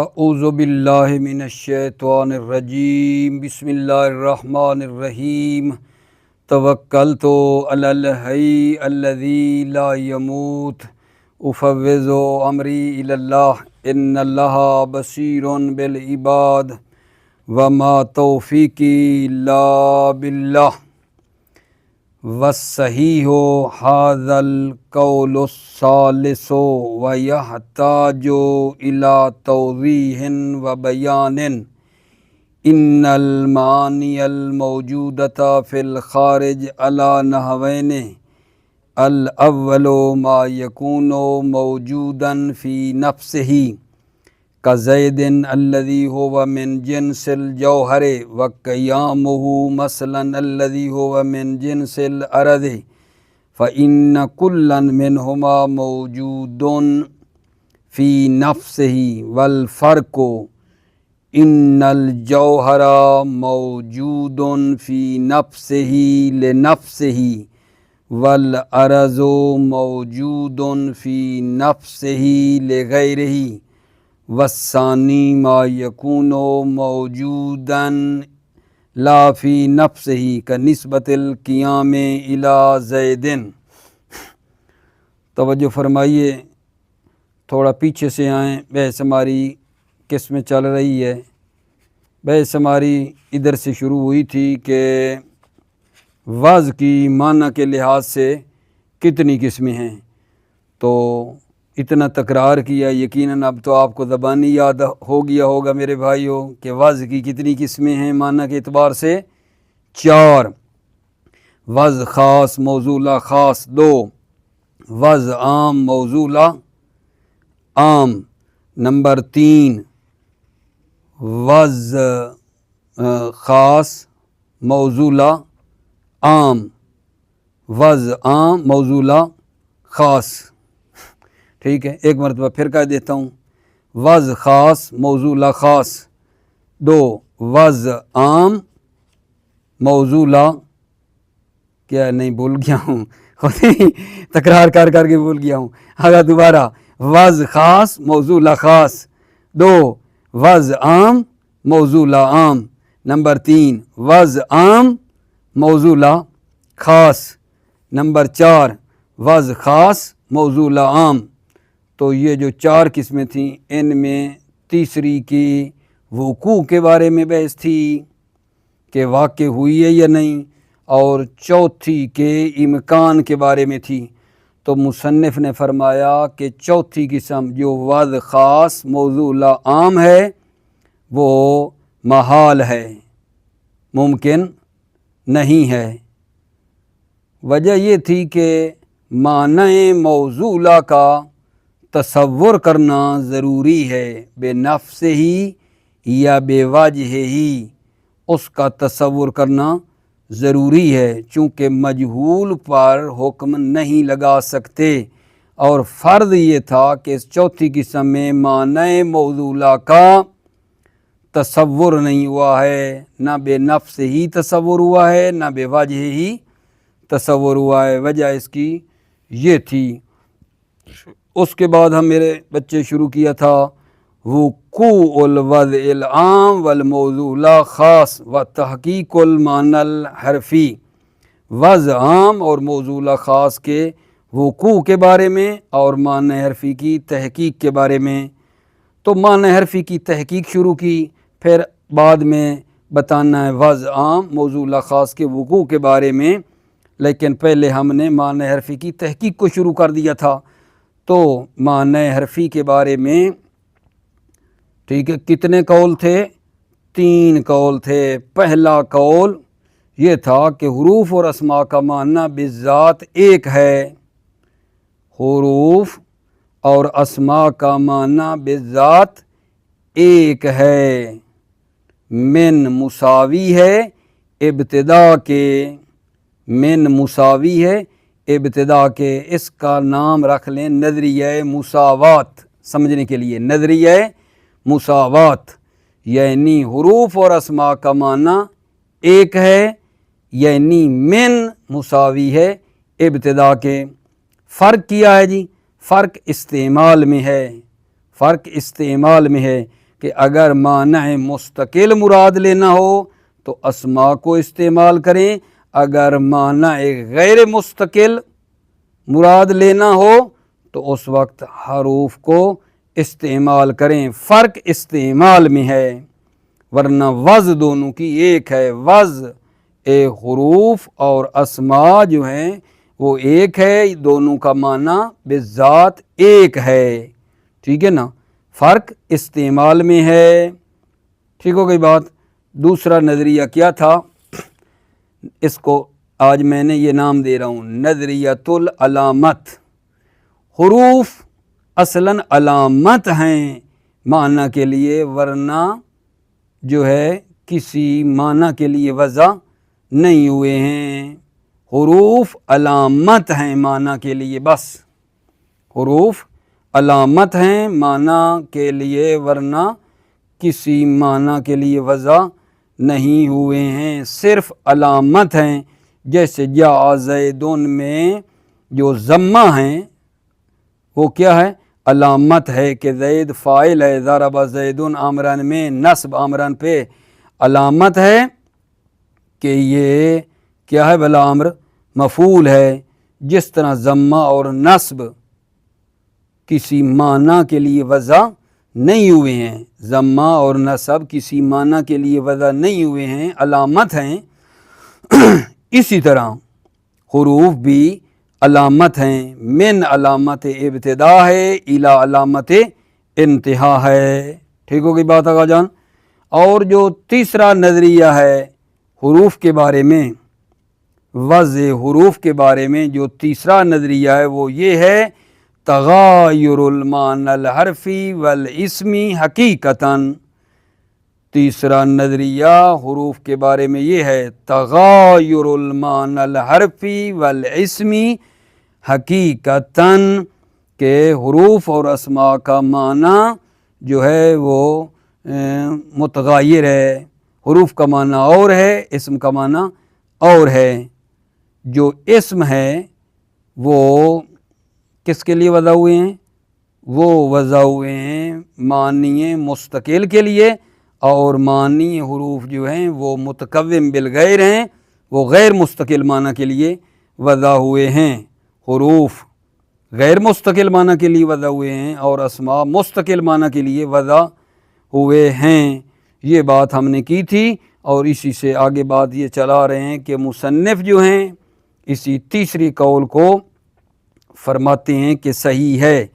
اعوذ باللہ من الشیطان الرجیم بسم اللہ الرحمن الرحیم توکلت علی الحی الذی لا یموت افوض امری الی اللہ ان اللہ بصیر بالعباد وما توفیقی الا باللہ والصحیح ھذا القول الثالث ویحتاج الی توضیح وبیان ان المعانی الموجودة فی الخارج علی نحوین الاول ما یکون موجودا فی نفسہ كزید الذي هو من جنس الجوہر وقیامہ مثلا الذي هو من جنس الارض فإن كلا منهما موجود في نفسه والفرق ان الجوہر موجود في نفسه لنفسه والارض موجود في نفسه لغیرہ والثانی ما یکون موجودا لا فی نفسہ کنسبت القیام الی زید۔ توجہ فرمائیے، تھوڑا پیچھے سے آئیں، بحث ہماری کس میں چل رہی ہے؟ بحث ہماری ادھر سے شروع ہوئی تھی کہ وعظ کی معنی کے لحاظ سے کتنی قسمیں ہیں، تو اتنا تکرار کیا، یقیناً اب تو آپ کو زبانی یاد ہو گیا ہوگا میرے بھائیوں کہ وعظ کی کتنی قسمیں ہیں معنی کے اعتبار سے؟ 4۔ وعظ خاص موضوع خاص 2، وعظ عام موضوع عام نمبر 3، وعظ خاص موضوع عام، وعظ عام موضوع خاص۔ ٹھیک ہے، ایک مرتبہ پھر کہہ دیتا ہوں، وعظ خاص موضوع خاص 2، وعظ عام موضوع کیا نہیں بھول گیا ہوں تکرار کر کے بھول گیا ہوں، آگا دوبارہ، وعظ خاص موضوع خاص 2، وعظ عام موضوع عام نمبر 3، وعظ عام موضوع خاص نمبر 4، وعظ خاص موضوع عام۔ تو یہ جو 4 قسمیں تھیں، ان میں تیسری کی وقوع کے بارے میں بحث تھی کہ واقع ہوئی ہے یا نہیں، اور چوتھی کے امکان کے بارے میں تھی۔ تو مصنف نے فرمایا کہ چوتھی قسم جو وعظ خاص موضوع عام ہے وہ محال ہے، ممکن نہیں ہے۔ وجہ یہ تھی کہ معنی موضوع کا تصور کرنا ضروری ہے، بے نفس ہی یا بے وجہ ہی اس کا تصور کرنا ضروری ہے، چونکہ مجہول پر حکم نہیں لگا سکتے، اور فرض یہ تھا کہ اس چوتھی قسم میں معنی موضوع کا تصور نہیں ہوا ہے، نہ بے نفس ہی تصور ہوا ہے، نہ بے وجہ ہی تصور ہوا ہے۔ وجہ اس کی یہ تھی۔ اس کے بعد ہم میرے بچے شروع کیا تھا وقوع الوضع العام والموضوع خاص و تحقیق المعنی الحرفی، وضع عام اور موضوع خاص کے وقوع کے بارے میں اور معنی حرفی کی تحقیق کے بارے میں۔ تو معنی حرفی کی تحقیق شروع کی، پھر بعد میں بتانا ہے وضع عام موضوع خاص کے وقوع کے بارے میں، لیکن پہلے ہم نے معنی حرفی کی تحقیق کو شروع کر دیا تھا۔ تو معنی حرفی کے بارے میں ٹھیک ہے، کتنے قول تھے؟ 3 قول تھے۔ پہلا قول یہ تھا کہ حروف اور اسماء کا معنی بالذات ایک ہے، حروف اور اسماء کا معنی بالذات ایک ہے، من مساوی ہے ابتدا کے، من مساوی ہے ابتدا کے۔ اس کا نام رکھ لیں نظریہ مساوات، سمجھنے کے لیے نظریہ مساوات، یعنی حروف اور اسماء کا معنی ایک ہے، یعنی من مساوی ہے ابتدا کے۔ فرق کیا ہے جی؟ فرق استعمال میں ہے، فرق استعمال میں ہے۔ کہ اگر معنی مستقل مراد لینا ہو تو اسما کو استعمال کریں، اگر معنی غیر مستقل مراد لینا ہو تو اس وقت حروف کو استعمال کریں۔ فرق استعمال میں ہے، ورنہ وضع دونوں کی ایک ہے۔ وضع حروف اور اسما جو ہیں وہ ایک ہے، دونوں کا معنی بالذات ایک ہے، ٹھیک ہے نا، فرق استعمال میں ہے۔ ٹھیک ہو گئی بات۔ دوسرا نظریہ کیا تھا، اس کو آج میں نے یہ نام دے رہا ہوں نظریۃ العلامت۔ حروف اصلاً علامت ہیں معنی کے لیے، ورنہ جو ہے کسی معنی کے لیے وضع نہیں ہوئے ہیں۔ حروف علامت ہیں معنی کے لیے، بس حروف علامت ہیں معنی کے لیے، ورنہ کسی معنی کے لیے وضع نہیں ہوئے ہیں، صرف علامت ہیں۔ جیسے جاء زیدن میں جو ضمہ ہیں وہ کیا ہے؟ علامت ہے کہ زید فاعل ہے، ضرب زیدن عامران میں نصب عامران پہ علامت ہے کہ یہ کیا ہے؟ بلا امر مفعول ہے۔ جس طرح ضمہ اور نصب کسی معنی کے لیے وضع نہیں ہوئے ہیں، ضمہ اور نصب کسی معنی کے لیے وضع نہیں ہوئے ہیں، علامت ہیں، اسی طرح حروف بھی علامت ہیں۔ من علامت ابتدا ہے، الی علامت انتہا ہے۔ ٹھیک ہو گئی بات آقا جان۔ اور جو تیسرا نظریہ ہے حروف کے بارے میں، وضع حروف کے بارے میں جو تیسرا نظریہ ہے وہ یہ ہے تغایر المعنی الحرفی والاسمی حقیقتاً۔ تیسرا نظریہ حروف کے بارے میں یہ ہے تغایر المعنی الحرفی والاسمی حقیقتاً، کہ حروف اور اسماء کا معنی جو ہے وہ متغیر ہے، حروف کا معنی اور ہے، اسم کا معنی اور ہے۔ جو اسم ہے وہ کس کے لیے وضع ہوئے ہیں؟ وہ وضع ہوئے ہیں معنی مستقل کے لیے، اور معنی حروف جو ہیں وہ متکون بالغیر ہیں، وہ غیر مستقل معنی کے لیے وضع ہوئے ہیں۔ حروف غیر مستقل معنی کے لیے وضع ہوئے ہیں اور اسماء مستقل معنی کے لیے وضع ہوئے ہیں۔ یہ بات ہم نے کی تھی، اور اسی سے آگے بات یہ چلا رہے ہیں کہ مصنف جو ہیں اسی تیسری قول کو فرماتے ہیں کہ صحیح ہے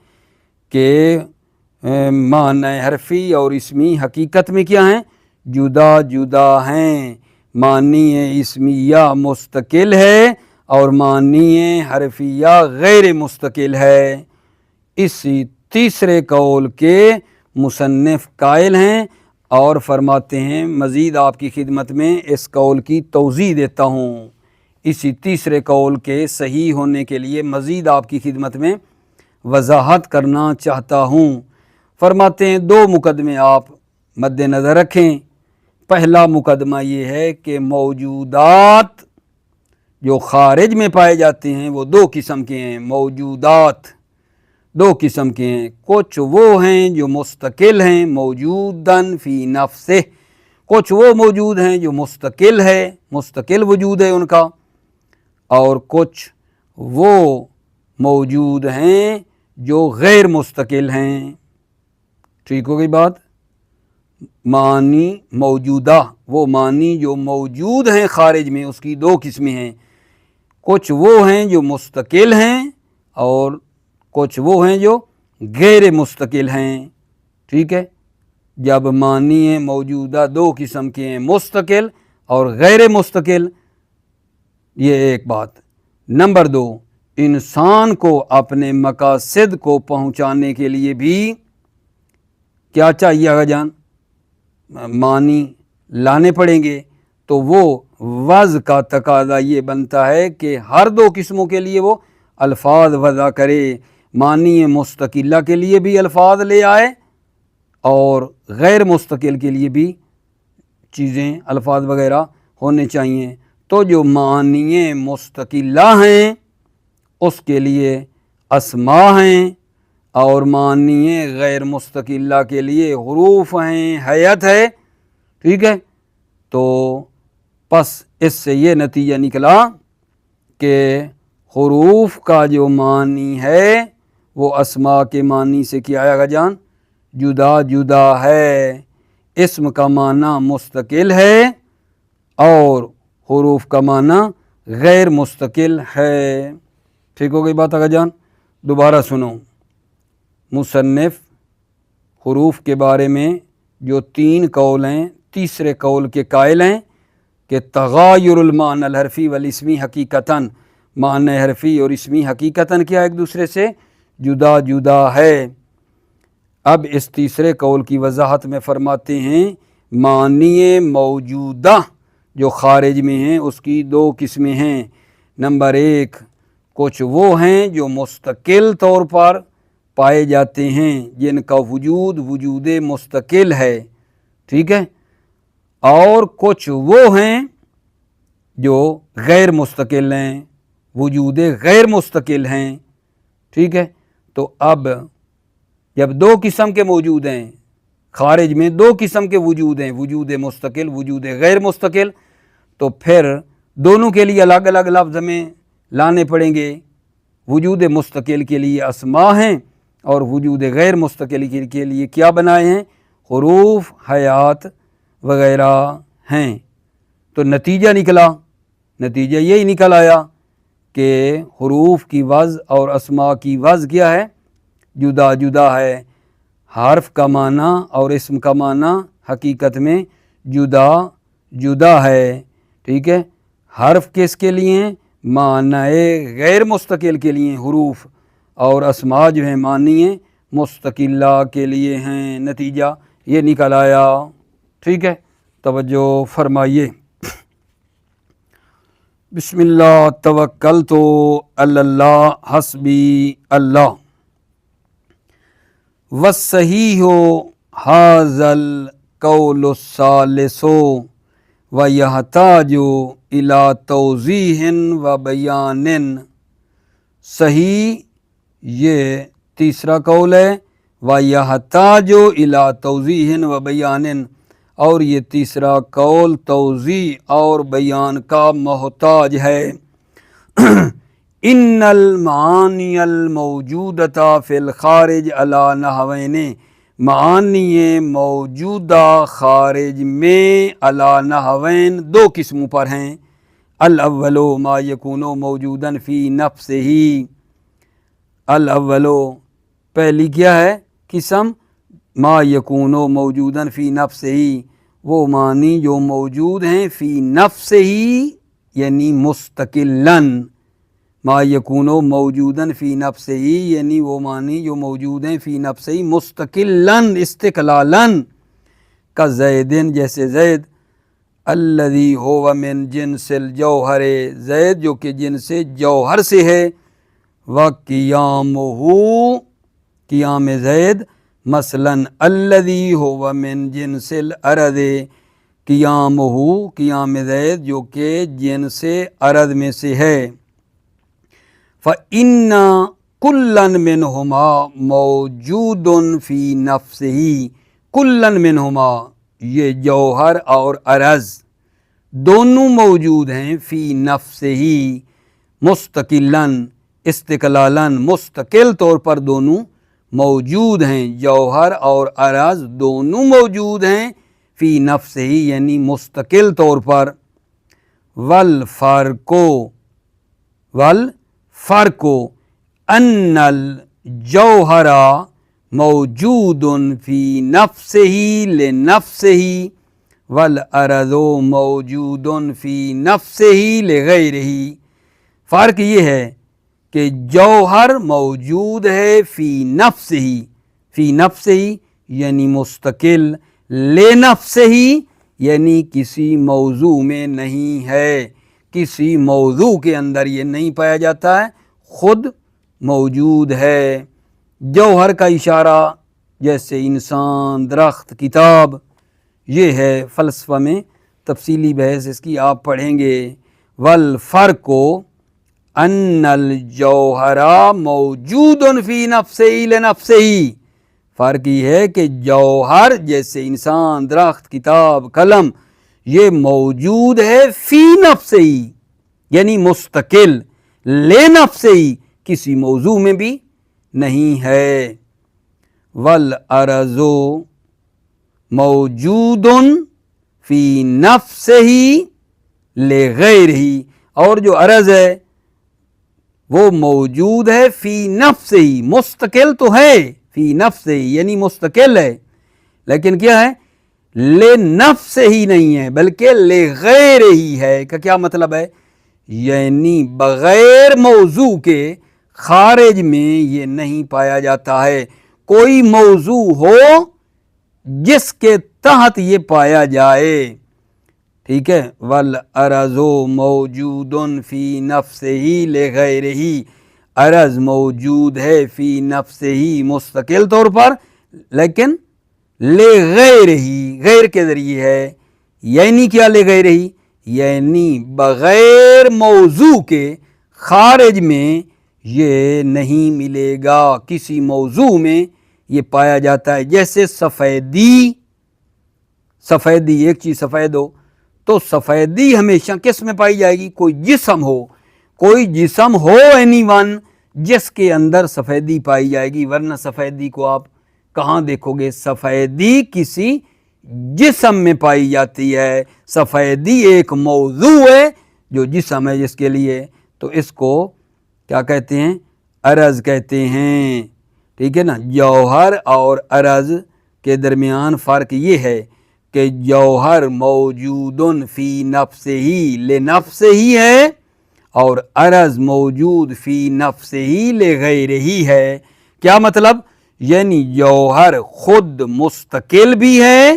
کہ معنی حرفی اور اسمی حقیقت میں کیا ہیں؟ جدا جدا ہیں۔ معنی اسمیہ مستقل ہے اور معنی حرفیہ غیر مستقل ہے۔ اسی تیسرے قول کے مصنف قائل ہیں اور فرماتے ہیں، مزید آپ کی خدمت میں اس قول کی توضیح دیتا ہوں، اسی تیسرے قول کے صحیح ہونے کے لیے مزید آپ کی خدمت میں وضاحت کرنا چاہتا ہوں۔ فرماتے ہیں دو مقدمے آپ مد نظر رکھیں۔ پہلا مقدمہ یہ ہے کہ موجودات جو خارج میں پائے جاتے ہیں وہ دو قسم کے ہیں۔ موجودات دو قسم کے ہیں، کچھ وہ ہیں جو مستقل ہیں، موجوداً فی نفسہ، کچھ وہ موجود ہیں جو مستقل ہے، مستقل وجود ہے ان کا، اور کچھ وہ موجود ہیں جو غیر مستقل ہیں۔ ٹھیک ہو گئی بات؟ معنی موجودہ، وہ معنی جو موجود ہیں خارج میں، اس کی دو قسمیں ہیں، کچھ وہ ہیں جو مستقل ہیں اور کچھ وہ ہیں جو غیر مستقل ہیں۔ ٹھیک ہے، جب معنی موجودہ دو قسم کے ہیں، مستقل اور غیر مستقل، یہ ایک بات۔ نمبر دو، انسان کو اپنے مقاصد کو پہنچانے کے لیے بھی کیا چاہیے آقا جان؟ معنی لانے پڑیں گے، تو وہ وضع کا تقاضا یہ بنتا ہے کہ ہر دو قسموں کے لیے وہ الفاظ وضع کرے، معنی مستقلہ کے لیے بھی الفاظ لے آئے اور غیر مستقل کے لیے بھی چیزیں الفاظ وغیرہ ہونے چاہیے۔ تو جو معنی مستقلہ ہیں اس کے لیے اسماء ہیں، اور معنی غیر مستقلہ کے لیے حروف ہیں، حیت ہے، ٹھیک ہے۔ تو پس اس سے یہ نتیجہ نکلا کہ حروف کا جو معنی ہے وہ اسماء کے معنی سے کیا ہے جان، جدا جدا ہے۔ اسم کا معنی مستقل ہے اور حروف کا معنی غیر مستقل ہے۔ ٹھیک ہو گئی بات آگا جان؟ دوبارہ سنو، مصنف حروف کے بارے میں جو 3 قول ہیں، تیسرے قول کے قائل ہیں کہ تغایر المعنی الحرفی والاسمی حقیقتاً، معنی حرفی اور اسمی حقیقتاً کیا ایک دوسرے سے جدا جدا ہے۔ اب اس تیسرے قول کی وضاحت میں فرماتے ہیں معنی موجودہ جو خارج میں ہیں اس کی 2 قسمیں ہیں۔ نمبر 1، کچھ وہ ہیں جو مستقل طور پر پائے جاتے ہیں، جن کا وجود مستقل ہے، ٹھیک ہے، اور کچھ وہ ہیں جو غیر مستقل ہیں، وجود غیر مستقل ہیں، ٹھیک ہے۔ تو اب جب 2 قسم کے موجود ہیں خارج میں، 2 قسم کے وجود ہیں، وجود مستقل، وجود غیر مستقل، تو پھر دونوں کے لیے الگ الگ لفظ میں لانے پڑیں گے۔ وجود مستقل کے لیے اسماء ہیں اور وجود غیر مستقل کے لیے کیا بنائے ہیں، حروف، حیات وغیرہ ہیں۔ تو نتیجہ یہی نکل آیا کہ حروف کی وضع اور اسماء کی وضع کیا ہے، جدا جدا ہے۔ حرف کا معنی اور اسم کا معنی حقیقت میں جدا جدا ہے، ٹھیک ہے۔ حرف کس کے لیے ہیں، معنی غیر مستقل کے لیے حروف، اور اسماء جو ہیں معنی مستقلہ کے لیے ہیں۔ نتیجہ یہ نکل آیا، ٹھیک ہے۔ توجہ فرمائیے۔ بسم اللہ توکلت علی اللہ حسبی اللہ والصحیح ھذا القول الثالث ویحتاج الی توضیح و بیان۔ صحیح یہ تیسرا قول ہے، ویحتاج الی توضیح و بیان، اور یہ تیسرا قول توضیح اور بیان کا محتاج ہے۔ ان المعانی الموجودۃ فی الخارج علی نحوین، معانی موجودہ خارج میں علی نحوین 2 قسموں پر ہیں۔ الاول ما یکون موجودا فی نفسہ، الاول پہلی کیا ہے قسم، ما یکون موجودا فی نفسہ، وہ معنی جو موجود ہیں فی نفسہ یعنی مستقلاً، ما یکون موجودا فی نفسہ یعنی وہ معنی جو موجود ہیں فی نفسہ مستقلاً، استقلالاً، کا زیدن جیسے زید، الذی ہو من جنس الجوہر، زید جو کہ جنس جوہر سے ہے، وقیامہ، قیام زید، مثلاً الذی ہو من جنس الارض، قیامہ، قیام زید جو کہ جنس ارض میں سے ہے۔ فإن کلاً منہما موجود فی نفسہ، کلاً منہما یہ جوہر اور ارض دونوں موجود ہیں فی نفسہ مستقلاً، استقلالاً، مستقل طور پر دونوں موجود ہیں، جوہر اور ارض دونوں موجود ہیں فی نفسہ یعنی مستقل طور پر۔ والفرق ان الجوہر موجود فی نفسہ لنفسہ والارض موجود فی نفسہ لغیرہ۔ فرق یہ ہے کہ جوہر موجود ہے فی نفسہ یعنی مستقل، لنفسہ یعنی کسی موضوع میں نہیں ہے، کسی موضوع کے اندر یہ نہیں پایا جاتا ہے، خود موجود ہے۔ جوہر کا اشارہ جیسے انسان، درخت، کتاب، یہ ہے فلسفہ میں تفصیلی بحث اس کی آپ پڑھیں گے۔ والفرق ان الجوہر موجود فی نفسہ لنفسہ، فرق یہ ہے کہ جوہر جیسے انسان، درخت، کتاب، قلم، یہ موجود ہے فی نفسہ یعنی مستقل، لنفسہ کسی موضوع میں بھی نہیں ہے، والارض موجود فی نفسہ لغیرہ، اور جو عرض ہے وہ موجود ہے فی نفسہ، مستقل تو ہے فی نفسہ یعنی مستقل ہے، لیکن کیا ہے لنفسہ ہی نہیں ہے بلکہ لغیرہ ہی ہے۔ کا کیا مطلب ہے؟ یعنی بغیر موضوع کے خارج میں یہ نہیں پایا جاتا ہے، کوئی موضوع ہو جس کے تحت یہ پایا جائے، ٹھیک ہے، والارض موجود فی نفسہ لغیرہ، عرض موجود ہے فی نفسہ مستقل طور پر، لیکن لغیرہ غیر کے ذریعے ہے، یعنی کیا لغیرہ، یعنی بغیر موضوع کے خارج میں یہ نہیں ملے گا، کسی موضوع میں یہ پایا جاتا ہے۔ جیسے سفیدی، سفیدی ایک چیز سفید ہو تو سفیدی ہمیشہ کس میں پائی جائے گی؟ کوئی جسم ہو، کوئی جسم ہو اینی ون جس کے اندر سفیدی پائی جائے گی، ورنہ سفیدی کو آپ کہاں دیکھو گے؟ سفیدی کسی جسم میں پائی جاتی ہے، سفیدی ایک موضوع ہے جو جسم ہے جس کے لیے، تو اس کو کیا کہتے ہیں؟ عرض کہتے ہیں، ٹھیک ہے نا۔ جوہر اور عرض کے درمیان فرق یہ ہے کہ جوہر موجود فی نفسہ لنفسہ ہے اور عرض موجود فی نفسہ لغیرہ ہے۔ کیا مطلب؟ یعنی جوہر خود مستقل بھی ہے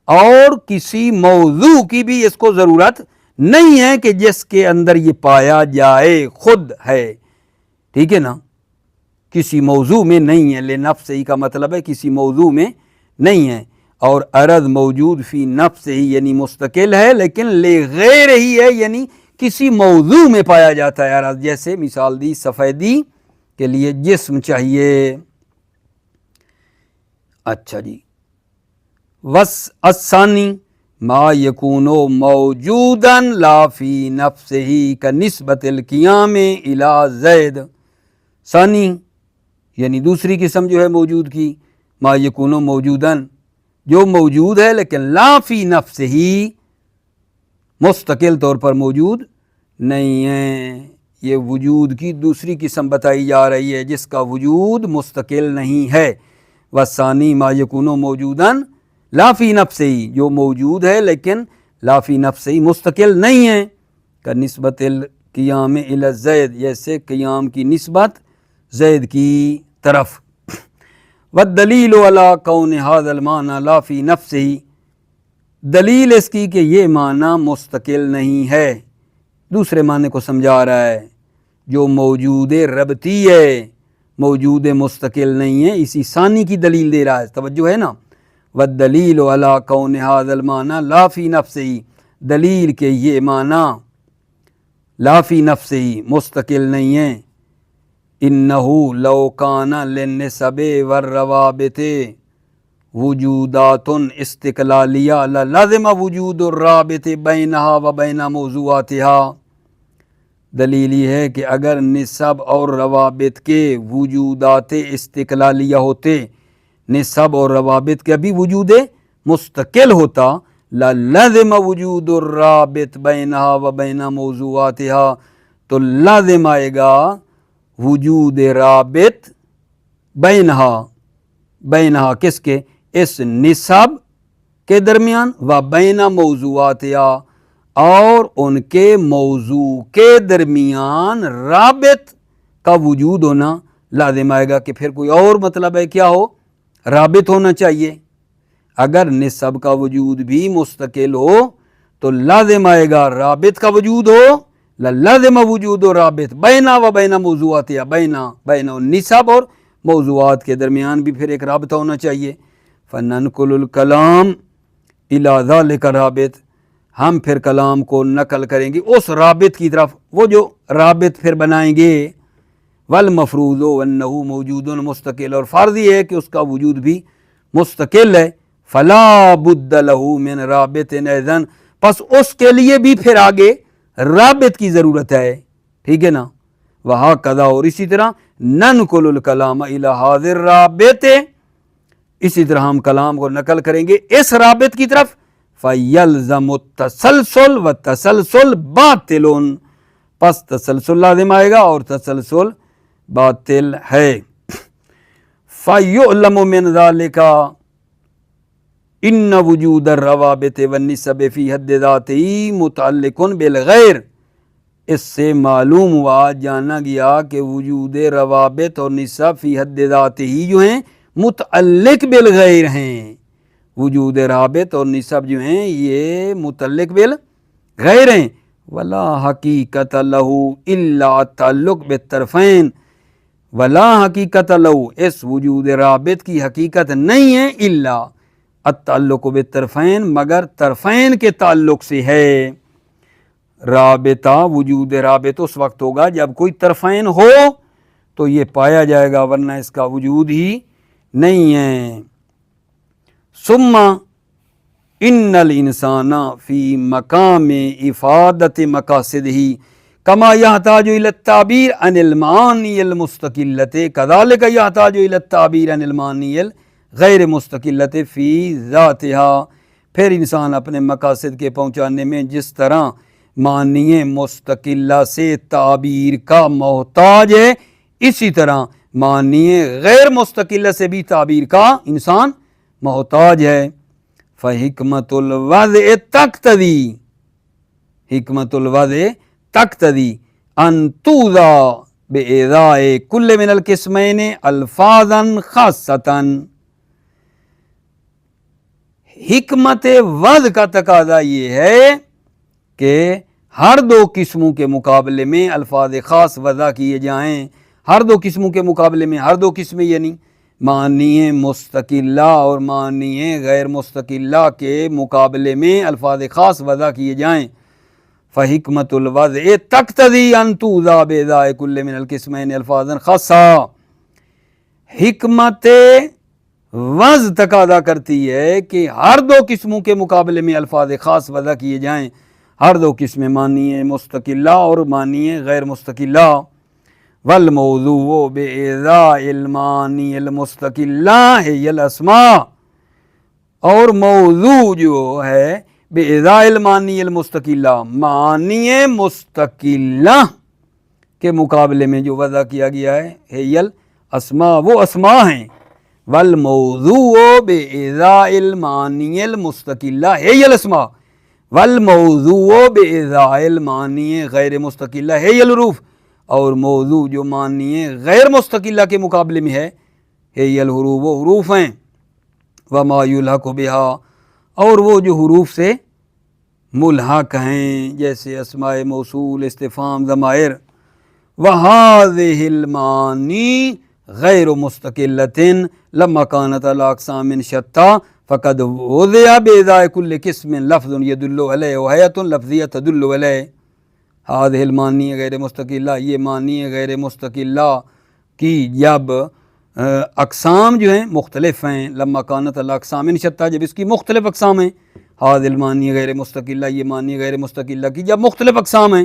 اور کسی موضوع کی بھی اس کو ضرورت نہیں ہے کہ جس کے اندر یہ پایا جائے، خود ہے، ٹھیک ہے نا، کسی موضوع میں نہیں ہے۔ لنفسہ کا مطلب ہے کسی موضوع میں نہیں ہے، اور عرض موجود فی نفسہ یعنی مستقل ہے لیکن لغیرہ ہے، یعنی کسی موضوع میں پایا جاتا ہے عرض۔ جیسے مثال دی، سفیدی کے لیے جسم چاہیے۔ اچھا جی، الثانی ما یکون موجودا لا فی نفسہ کنسبت القیام الی زید، ثانی یعنی دوسری قسم جو ہے موجود کی، ما یکون موجودا جو موجود ہے لیکن لا فی نفسہ مستقل طور پر موجود نہیں ہے، یہ وجود کی دوسری قسم بتائی جا رہی ہے جس کا وجود مستقل نہیں ہے۔ والثانی ما یکون موجودا لا فی نفسہ، جو موجود ہے لیکن لا فی نفسہ مستقل نہیں ہے، کا نسبت القیام الی زید، جیسے قیام کی نسبت زید کی طرف۔ والدلیل علی کون ھذا المعنی لا فی نفسہ، دلیل اس کی کہ یہ معنی مستقل نہیں ہے، دوسرے معنی کو سمجھا رہا ہے، جو موجود ربطی ہے، موجود مستقل نہیں ہے، اسی ثانی کی دلیل دے رہا ہے، توجہ ہے نا۔ والدلیل علی کون ھذا المعنی لا فی نفسہ، دلیل کہ یہ معنی لا فی نفسہ مستقل نہیں ہے، انہ لو کان للنسب والروابط وجودات استقلالیہ للازم وجود الرابط بینہا و بین موضوعاتہا، دلیل یہ ہے کہ اگر نسب اور روابط کے وجودات استقلالیہ ہوتے، نسب اور روابط کا بھی وجود مستقل ہوتا، لازم وجود الرابط بینہا و بین موضوعاتہا، تو لازم آئے گا وجود رابط بینہا کس کے؟ اس نسب کے درمیان، و بین موضوعاتہا اور ان کے موضوع کے درمیان رابط کا وجود ہونا لازم آئے گا، کہ پھر کوئی اور مطلب ہے کیا ہو؟ رابط ہونا چاہیے۔ اگر نسب کا وجود بھی مستقل ہو تو لازم آئے گا رابط کا وجود ہو، لازم وجود و رابط بینا و بینا موضوعات، یا بینا نسب اور موضوعات کے درمیان بھی پھر ایک رابطہ ہونا چاہیے۔ فننقل الکلام الی ذلک رابط، ہم پھر کلام کو نقل کریں گے اس رابط کی طرف، وہ جو رابط پھر بنائیں گے، والمفروض انہ موجود مستقل، اور فرض یہ ہے کہ اس کا وجود بھی مستقل ہے، فلا بد لہ من رابط اذن، پس اس کے لیے بھی پھر آگے رابط کی ضرورت ہے، ٹھیک ہے نا، وہکذا، اور اسی طرح ننقل الکلام الی ھذا الرابط، اسی طرح ہم کلام کو نقل کریں گے اس رابط کی طرف، فیلزم التسلسل والتسلسل باطل، پس تسلسل لازم آئے گا اور تسلسل باطل ہے، فیعلم من ذالک ان وجود الروابط والنسب فی حد ذاتی متعلق بالغیر، اس سے معلوم ہوا، جانا گیا کہ وجود روابط اور نسب فی حد ذاتی ہی جو ہیں متعلق بالغیر ہیں، وجود رابط اور نسب جو ہیں یہ متعلق بالغیر ہیں، ولا حقیقت لہ الا تعلق بالطرفین، ولا حقیقت لہ، اس وجود رابط کی حقیقت نہیں ہے، الا التعلق بالطرفین، مگر طرفین کے تعلق سے ہے، رابطہ، وجود رابط اس وقت ہوگا جب کوئی طرفین ہو تو یہ پایا جائے گا، ورنہ اس کا وجود ہی نہیں ہے، ثم ان الانسان فی مقام افادت مقاصدہ کما یحتاج الی التعبیر عن المعانی المستقلۃ کذالک یحتاج الی التعبیر عن المعانی غیر مستقلۃ فی ذاتها، پھر انسان اپنے مقاصد کے پہنچانے میں جس طرح معنی مستقلہ سے تعبیر کا محتاج ہے، اسی طرح معنی غیر مستقلہ سے بھی تعبیر کا انسان محتاج ہے، فحکمت الوضع تقتضی، حکمت الوضع تقتضی ان توضع بإیضاء کل من القسمین الفاظا خاصۃ، حکمت وضع کا تقاضا یہ ہے کہ ہر دو قسموں کے مقابلے میں الفاظ خاص وضع کیے جائیں، ہر دو قسموں کے مقابلے میں، ہر دو قسمیں یعنی معنی مستقلہ اور معنی غیر مستقلہ کے مقابلے میں الفاظ خاص وضع کیے جائیں، فحکمت الوضع تقتضی ان توضع بإیضاء کل من القسمین الفاظا خاصہ، حکمت وضع تقاضا کرتی ہے کہ ہر دو قسموں کے مقابلے میں الفاظ خاص وضع کیے جائیں، ہر دو قسمیں معنی مستقلہ اور معنی غیر مستقلہ، والموضوع بإیضاء المعانی المستقلہ ہی الاسماء، اور موضوع جو ہے بإیضاء المعانی المستقلہ، معانی مستقلہ کے مقابلے میں جو وضع کیا گیا ہے، ہی الاسماء، وہ اسماء ہیں، والموضوع بإیضاء المعانی المستقلہ ہی الاسماء، والموضوع بإیضاء المعانی غیر مستقلہ ہی الحروف، اور موضوع جو معنی غیر مستقلہ کے مقابلے میں ہے، ہی الحروف، وہ حروف ہیں، وما یلحق بہا، اور وہ جو حروف سے ملحق ہیں، جیسے اسماء موصول، استفہام، ضمائر، وہذہ المعانی غیر مستقلۃ لما کانت علی اقسام شتیٰ فقد وضع بإیضاء کل قسم لفظ یدل علیہ وہیۃ لفظیہ تدل علیہ، ہذہ المعانی غیر مستقلہ، یہ معنی غیر مستقلہ کی جب اقسام جو ہیں مختلف ہیں، لما کانت علی اقسام شتیٰ، جب اس کی مختلف اقسام ہیں، ہذہ المعانی غیر مستقلہ، یہ معنی غیر مستقلہ کی جب مختلف اقسام ہیں،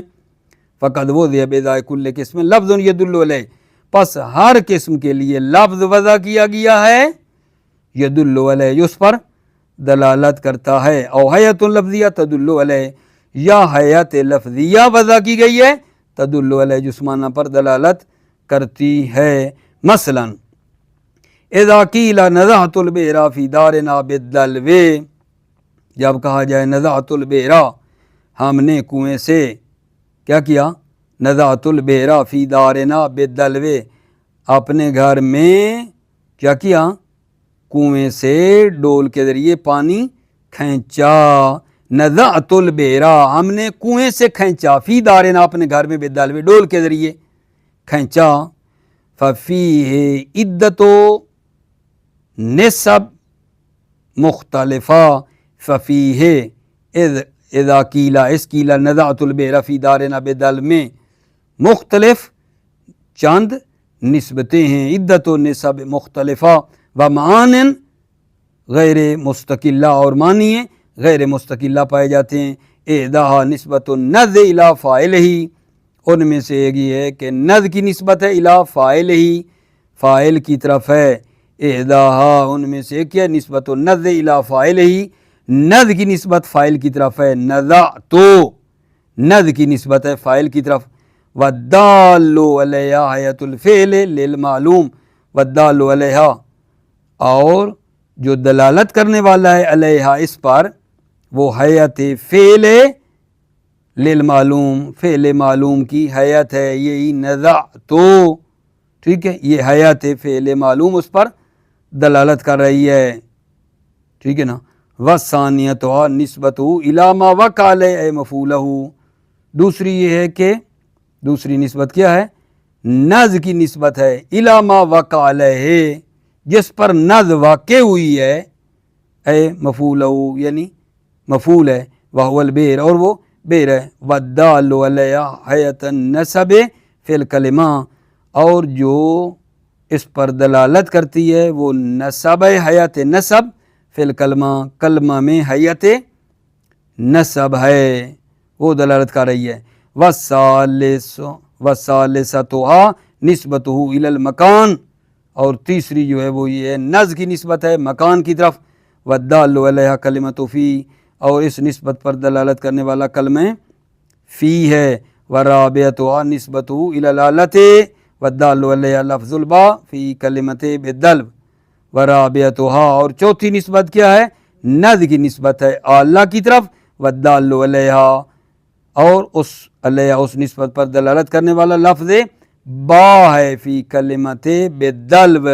فقد وضع بإیضاء کل قسم لفظ یدل علیہ، پس ہر قسم کے لیے لفظ وضع کیا گیا ہے، یدل علیہ، جو اس پر دلالت کرتا ہے، او حیۃ لفظیہ تدل علیہ، یا حیات لفظیہ وضع کی گئی ہے، تدل علیہ، جس معنی پر دلالت کرتی ہے، مثلا اذا قیل نزعت البئر فی دارنا بالدلو، جب کہا جائے نزعت البئر، ہم نے کنویں سے کیا کیا، نزعت البئر فی دارنا بالدلو، اپنے گھر میں کیا کیا، کنویں سے ڈول کے ذریعے پانی کھینچا، نزعت البئر، ہم نے کنویں سے کھینچا، فی دارنا، اپنے گھر میں، بالدلو، ڈول کے ذریعے کھینچا، ففیہ عدت نسب مختلفہ، ففیہ اذا قیلا اس قیلا نزعت البئر فی دارنا بدل میں مختلف چند نسبتیں ہیں، عدت و نسب مختلفہ و معان غیر مستقلہ اور معنی غیر مستقلہ پائے جاتے ہیں۔ احداہا نسبت النذ الی فاعلہ، ان میں سے ایک یہ ہے کہ نذ کی نسبت ہے الی فاعلہ، فاعل کی طرف ہے۔ احداہا ان میں سے ایک ہے نسبت النذ الی فاعلہ، نذ کی نسبت فاعل کی طرف ہے، نزعت نذ کی نسبت ہے فاعل کی طرف۔ والدال علیہ حیۃ الفعل للمعلوم، والدال علیہ اور جو دلالت کرنے والا ہے علیہ اس پر وہ حیت فعل للمعلوم، فعل معلوم کی حیت ہے، یہی نزعت، ٹھیک ہے، یہ حیت فعل معلوم اس پر دلالت کر رہی ہے، ٹھیک ہے نا۔ وثانیتھا نسبتہ الی ما وقع علیہ مفعولہ، دوسری یہ ہے کہ دوسری نسبت کیا ہے؟ نذ کی نسبت ہے الی ما وقع علیہ، جس پر نذ واقع ہوئی ہے، اے مفعولہ یعنی مفعول ہے، وہو البئر اور وہ بئر ہے۔ والدال علیہ حیۃ النسب فی الکلمہ، اور جو اس پر دلالت کرتی ہے وہ نسب ہے، حیت نسب فی الکلمہ، کلمہ میں حیت نسب ہے، وہ دلالت کر رہی ہے۔ وثالثتھا نسبتہ الی المکان، اور تیسری جو ہے وہ یہ ہے نذ کی نسبت ہے مکان کی طرف۔ والدال علیہ کلمۃ فی، اور اس نسبت پر دلالت کرنے والا کلمہ فی ہے۔ ورابعتھا نسبتہ الی الآلۃ، والدال علیہ لفظ البا فی کلمۃ بالدلو۔ ورابعتھا اور چوتھی نسبت کیا ہے؟ نذ کی نسبت ہے آلہ کی طرف، والدال علیہ اور اس علیہ اس نسبت پر دلالت کرنے والا لفظ با ہے فی کلمۃ بالدلو،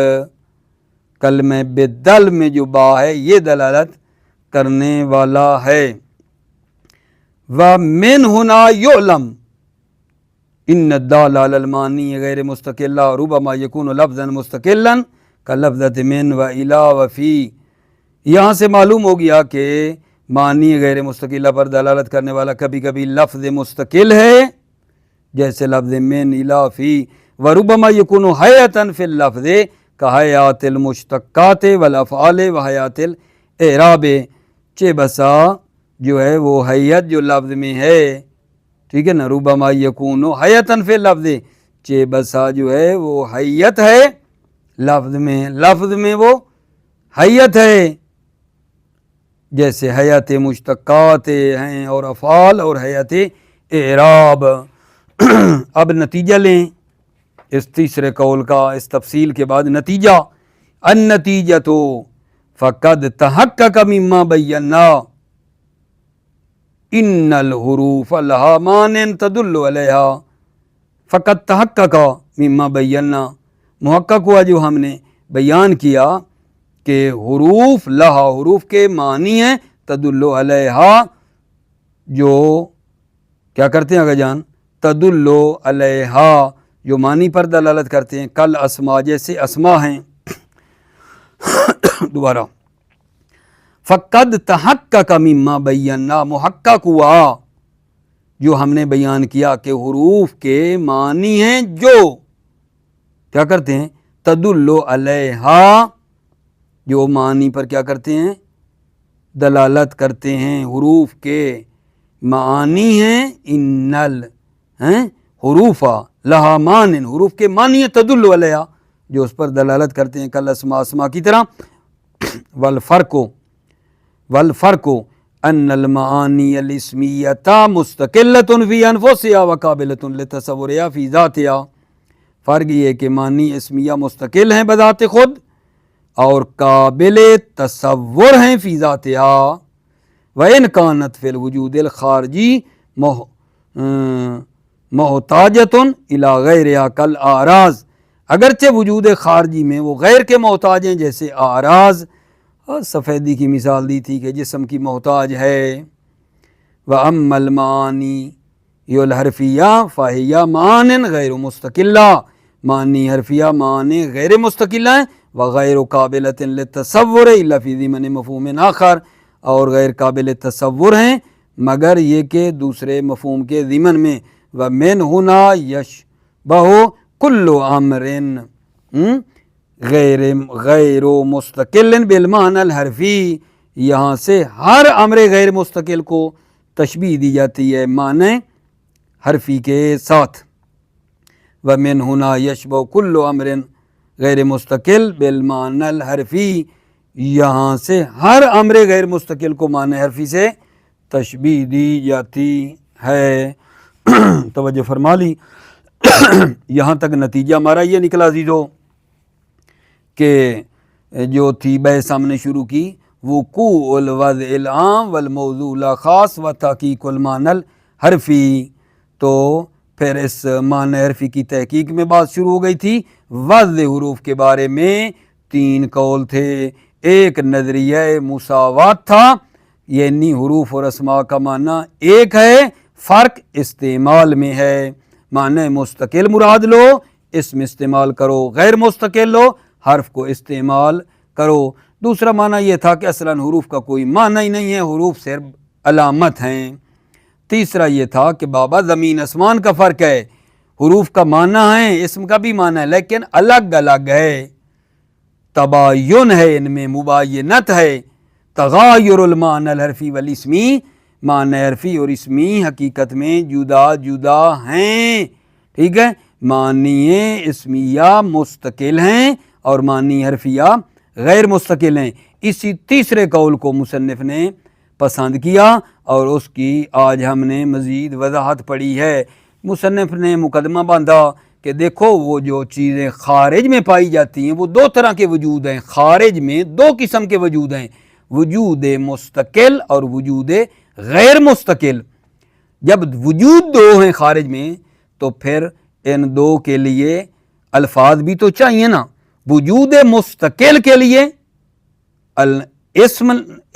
کلمہ بالدلو میں جو با ہے یہ دلالت کرنے والا ہے۔ ومن ہنا یعلم ان الدال علی المعنی غیر مستقلہ ربما یکون لفظا مستقلا کلفظۃ من و الی و فی، یہاں سے معلوم ہو گیا کہ معنی غیر مستقلہ پر دلالت کرنے والا کبھی کبھی لفظ مستقل ہے، جیسے لفظ من الی فی، وربما یکون حیۃ فی اللفظ کحیات المشتقات والافعال وحیات الاعراب، چہ بسا جو ہے وہ حیت جو لفظ میں ہے، ٹھیک ہے نا، ربما یکون حیۃ فی اللفظ، چہ بسا جو ہے وہ حیت ہے لفظ میں، لفظ میں وہ حیت ہے، جیسے حیات مشتقات ہیں اور افعال اور حیات اعراب۔ اب نتیجہ لیں اس تیسرے قول کا، اس تفصیل کے بعد نتیجہ، النتیجۃ فقد تحقق مما بینا ان الحروف لها معان تدل علیہا، فقد تحقق مما بینا، محقق ہوا جو ہم نے بیان کیا کہ حروف لہا، حروف کے معنی ہیں تدل علیہا، جو کیا کرتے ہیں آگا جان؟ تدل علیہا، جو معنی پر دلالت کرتے ہیں، کل اسما جیسے اسما ہیں۔ دوبارہ فقد تحقق مما بینا، محقق ہوا جو ہم نے بیان کیا کہ حروف کے معنی ہیں جو کیا کرتے ہیں؟ تدل علیہا، جو معنی پر کیا کرتے ہیں؟ دلالت کرتے ہیں، حروف کے معانی ہیں ان حروف لہا مان، حروف کے معنی ہیں تدل علیہا، جو اس پر دلالت کرتے ہیں، کل اسما، اسما کی طرح۔ والفرق ان المعانی الاسمیۃ مستقلۃ فی انفسہا وقابلۃ لتصورہا فی ذاتہا، فرق یہ ہے کہ معنی اسمیہ مستقل ہیں بذات خود اور قابل تصور ہیں فی ذاتہا، وَإِنْ كَانَتْ فِي الْوُجُودِ الْخَارِجِ مُحْتَاجَةٌ إِلَى غَيْرِهَا كَالْأَعْرَاضِ، اگرچہ وجود خارجی میں وہ غیر کے محتاج ہیں، جیسے اعراض، اور سفیدی کی مثال دی تھی کہ جسم کی محتاج ہے۔ وَأَمَّا الْمَعَانِيُّ الْحَرْفِيَّةُ فَهِيَ مَعَانٍ غَيْرُ مُسْتَقِلَّةٍ، معنی حرفیہ معنی غیر مستقل ہیں، وغیر قابلۃ للتصور الا فی ضمن مفہوم آخر، اور غیر قابل تصور ہیں مگر یہ کہ دوسرے مفہوم کے ضمن میں ومن ہنا یشبہ کل امر غیر مستقل بالمعنی الحرفی، یہاں سے ہر امر غیر مستقل کو تشبیہ دی جاتی ہے معنی حرفی کے ساتھ۔ ومن ہنا یشبہ کل امر غیر مستقل بالمعنی الحرفی، یہاں سے ہر امر غیر مستقل کو معنی حرفی سے تشبیہ دی جاتی ہے۔ توجہ فرما لی۔ یہاں تک نتیجہ ہمارا یہ نکلا عزیزو کہ جو تھی بحث ہم نے شروع کی، وقوع الوضع العام والموضوع لا خاص و تحقیق المعنی الحرفی، تو پھر اس معنی حرفی کی تحقیق میں بات شروع ہو گئی تھی۔ وضع حروف کے بارے میں 3 قول تھے۔ ایک نظریہ مساوات تھا، یعنی حروف اور اسماء کا معنی ایک ہے، فرق استعمال میں ہے۔ معنی مستقل مراد لو، اسم استعمال کرو، غیر مستقل لو، حرف کو استعمال کرو۔ دوسرا معنی یہ تھا کہ اصلاً حروف کا کوئی معنی ہی نہیں ہے، حروف صرف علامت ہیں۔ تیسرا یہ تھا کہ بابا زمین آسمان کا فرق ہے، حروف کا معنی ہے، اسم کا بھی معنی ہے، لیکن الگ الگ ہے، تباین ہے، ان میں مباینت ہے۔ تغایر المعنی الحرفی والاسمی، معنی حرفی اور اسمی حقیقت میں جدا جدا ہیں، ٹھیک ہے۔ معنی اسمیہ مستقل ہیں اور معنی حرفیہ غیر مستقل ہیں۔ اسی تیسرے قول کو مصنف نے پسند کیا اور اس کی آج ہم نے مزید وضاحت پڑھی ہے۔ مصنف نے مقدمہ باندھا کہ دیکھو وہ جو چیزیں خارج میں پائی جاتی ہیں وہ 2 طرح کے وجود ہیں، خارج میں 2 قسم کے وجود ہیں، وجود مستقل اور وجود غیر مستقل۔ جب وجود 2 ہیں خارج میں تو پھر ان 2 کے لیے الفاظ بھی تو چاہیے نا۔ وجود مستقل کے لیے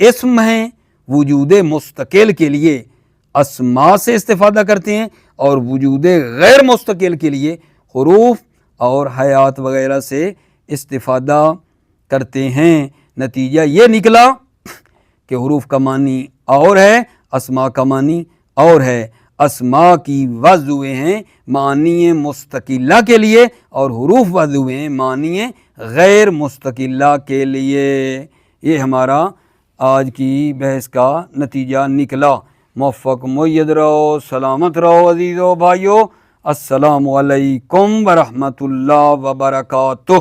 اسم ہیں، وجود مستقل کے لیے اسماء سے استفادہ کرتے ہیں، اور وجود غیر مستقل کے لیے حروف اور حیات وغیرہ سے استفادہ کرتے ہیں۔ نتیجہ یہ نکلا کہ حروف کا معنی اور ہے، اسماء کا معنی اور ہے۔ اسماء کی وضع ہوئے ہیں معنی مستقلہ کے لیے اور حروف وضع ہوئے ہیں معنی غیر مستقلہ کے لیے۔ یہ ہمارا آج کی بحث کا نتیجہ نکلا۔ موفق مؤید رہو، سلامت رہو عزیزو بھائیو۔ السلام علیکم ورحمۃ اللہ وبرکاتہ۔